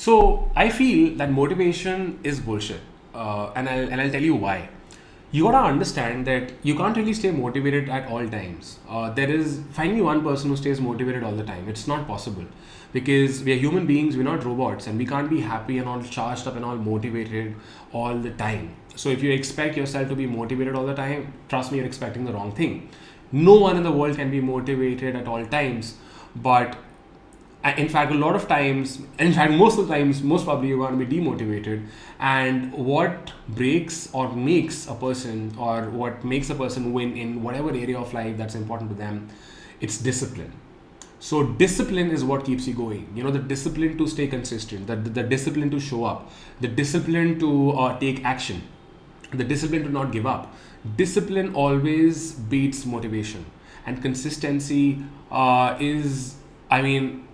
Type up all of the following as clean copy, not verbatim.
So I feel that motivation is bullshit, and I'll tell you why. You gotta understand that you can't really stay motivated at all times. Find me one person who stays motivated all the time. It's not possible, because we are human beings. We're not robots, and we can't be happy and all charged up and all motivated all the time. So if you expect yourself to be motivated all the time, trust me, you're expecting the wrong thing. No one in the world can be motivated at all times, but in fact a lot of times, in fact most of the times, most probably you're going to be demotivated. And what breaks or makes a person, or what makes a person win in whatever area of life that's important to them, it's discipline. So discipline is what keeps you going. The discipline to stay consistent, the discipline to show up, the discipline to take action, the discipline to not give up. Discipline always beats motivation, and consistency is, I mean,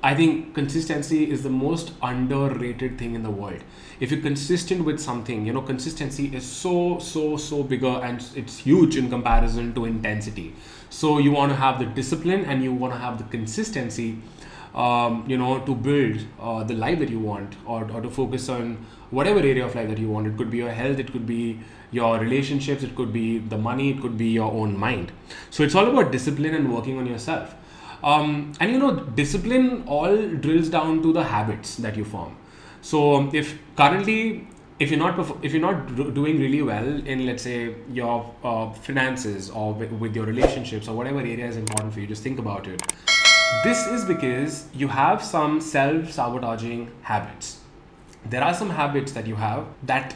I think consistency is the most underrated thing in the world. If you're consistent with something, consistency is so bigger, and it's huge in comparison to intensity. So you want to have the discipline and you want to have the consistency, to build the life that you want, or to focus on whatever area of life that you want. It could be your health, it could be your relationships, it could be the money, it could be your own mind. So it's all about discipline and working on yourself. And discipline all drills down to the habits that you form. So if currently, if you're not doing really well in, let's say, your finances, or with your relationships, or whatever area is important for you, just think about it. This is because you have some self-sabotaging habits. There are some habits that you have that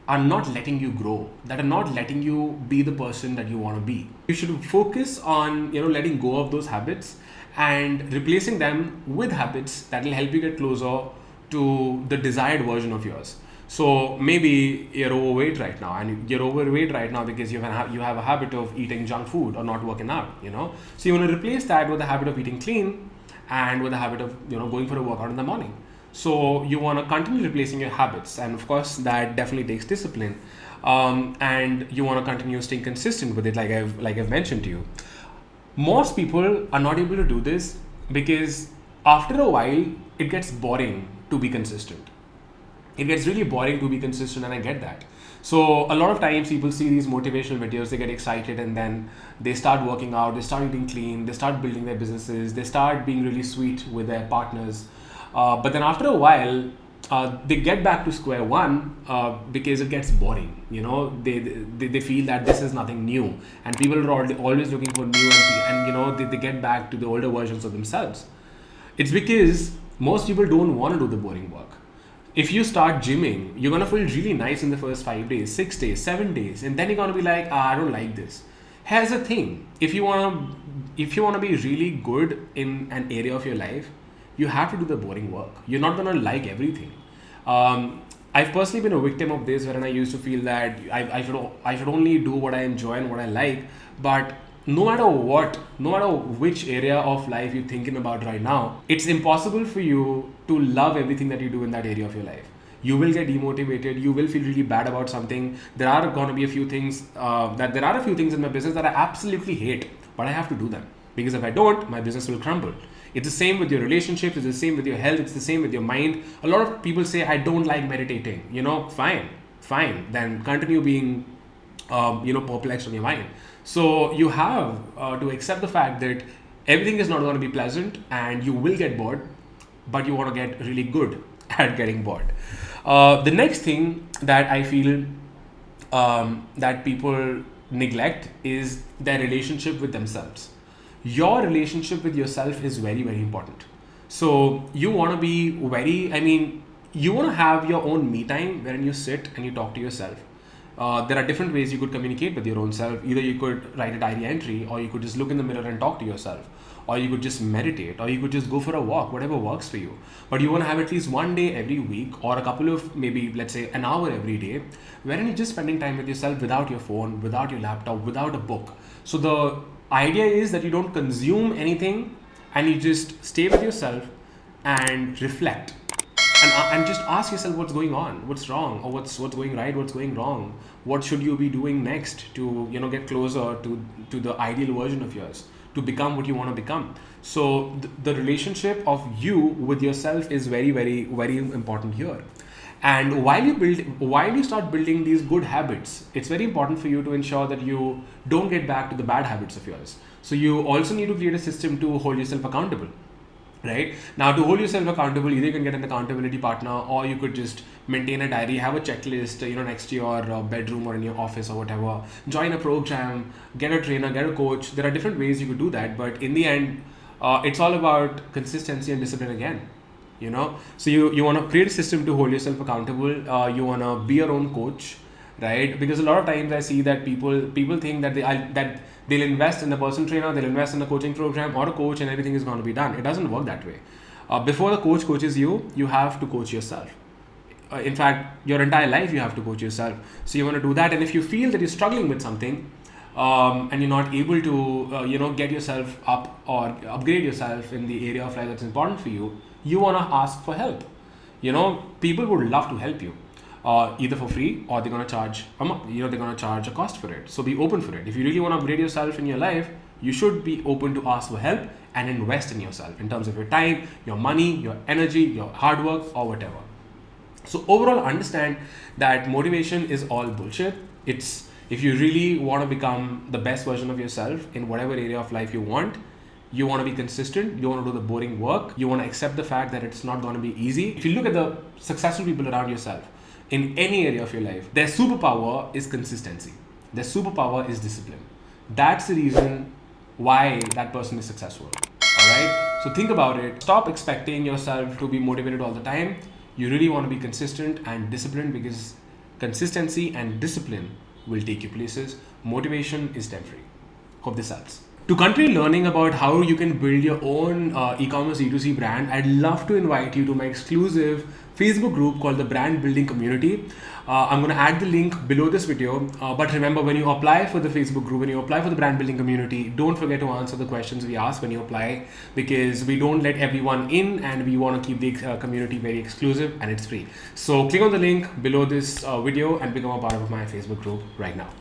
are not letting you grow, that are not letting you be the person that you want to be. You should focus on, letting go of those habits and replacing them with habits that will help you get closer to the desired version of yours. So maybe you're overweight right now, and you're overweight right now because you have a habit of eating junk food or not working out. So you want to replace that with the habit of eating clean, and with the habit of going for a workout in the morning. So you want to continue replacing your habits, and of course that definitely takes discipline. And you want to continue staying consistent with it, like I've mentioned to you. Most people are not able to do this because after a while it gets boring to be consistent. It gets really boring to be consistent, and I get that. So a lot of times people see these motivational videos, they get excited, and then they start working out, they start eating clean, they start building their businesses, they start being really sweet with their partners. But then after a while, they get back to square one because it gets boring. They feel that this is nothing new, and people are always looking for new, and they get back to the older versions of themselves. It's because most people don't want to do the boring work. If you start gymming, you're gonna feel really nice in the first 5 days, 6 days, 7 days, and then you're gonna be like, I don't like this. Here's the thing: if you wanna be really good in an area of your life, you have to do the boring work. You're not gonna like everything. I've personally been a victim of this, wherein I used to feel that I should only do what I enjoy and what I like. But no matter which area of life you're thinking about right now, it's impossible for you to love everything that you do in that area of your life. You will get demotivated. You will feel really bad about something. There are going to be a few things in my business that I absolutely hate, but I have to do them, because if I don't, my business will crumble. It's the same with your relationships. It's the same with your health. It's the same with your mind. A lot of people say, I don't like meditating. Fine. Then continue being, perplexed on your mind. So you have to accept the fact that everything is not going to be pleasant, and you will get bored, but you want to get really good at getting bored. The next thing that I feel that people neglect is their relationship with themselves. Your relationship with yourself is very, very important. So you want to be you want to have your own me time wherein you sit and you talk to yourself. There are different ways you could communicate with your own self. Either you could write a diary entry, or you could just look in the mirror and talk to yourself, or you could just meditate, or you could just go for a walk, whatever works for you. But you want to have at least one day every week, or a couple of, maybe let's say an hour every day, wherein you're just spending time with yourself without your phone, without your laptop, without a book. So the idea is that you don't consume anything, and you just stay with yourself and reflect, and just ask yourself what's going on, what's wrong, or what's going right, what's going wrong, what should you be doing next to get closer to the ideal version of yours, to become what you want to become. So the relationship of you with yourself is very, very, very important here. And while you start building these good habits, it's very important for you to ensure that you don't get back to the bad habits of yours. So you also need to create a system to hold yourself accountable. Right now, to hold yourself accountable, either you can get an accountability partner, or you could just maintain a diary, have a checklist, next to your bedroom or in your office or whatever. Join a program, get a trainer, get a coach. There are different ways you could do that, but in the end, it's all about consistency and discipline again. So you want to create a system to hold yourself accountable. You want to be your own coach, right? Because a lot of times I see that people think that they'll invest in a personal trainer, they'll invest in a coaching program or a coach, and everything is going to be done. It doesn't work that way. Before the coach coaches you, you have to coach yourself. In fact, your entire life you have to coach yourself. So you want to do that, and if you feel that you're struggling with something, and you're not able to get yourself up or upgrade yourself in the area of life that's important for you, you want to ask for help. People would love to help you, either for free, or they're going to charge they're going to charge a cost for it. So be open for it. If you really want to upgrade yourself in your life, you should be open to ask for help and invest in yourself in terms of your time, your money, your energy, your hard work, or whatever. So overall, understand that motivation is all bullshit. It's if you really want to become the best version of yourself in whatever area of life you want to be consistent, you want to do the boring work, you want to accept the fact that it's not going to be easy. If you look at the successful people around yourself in any area of your life, their superpower is consistency. Their superpower is discipline. That's the reason why that person is successful. Alright? So think about it. Stop expecting yourself to be motivated all the time. You really want to be consistent and disciplined, because consistency and discipline will take you places. Motivation is temporary. Hope this helps. To continue learning about how you can build your own e-commerce D2C brand, I'd love to invite you to my exclusive Facebook group called the Brand Building Community. I'm going to add the link below this video. But remember, when you apply for the Facebook group, when you apply for the Brand Building Community, don't forget to answer the questions we ask when you apply, because we don't let everyone in and we want to keep the community very exclusive, and it's free. So click on the link below this video and become a part of my Facebook group right now.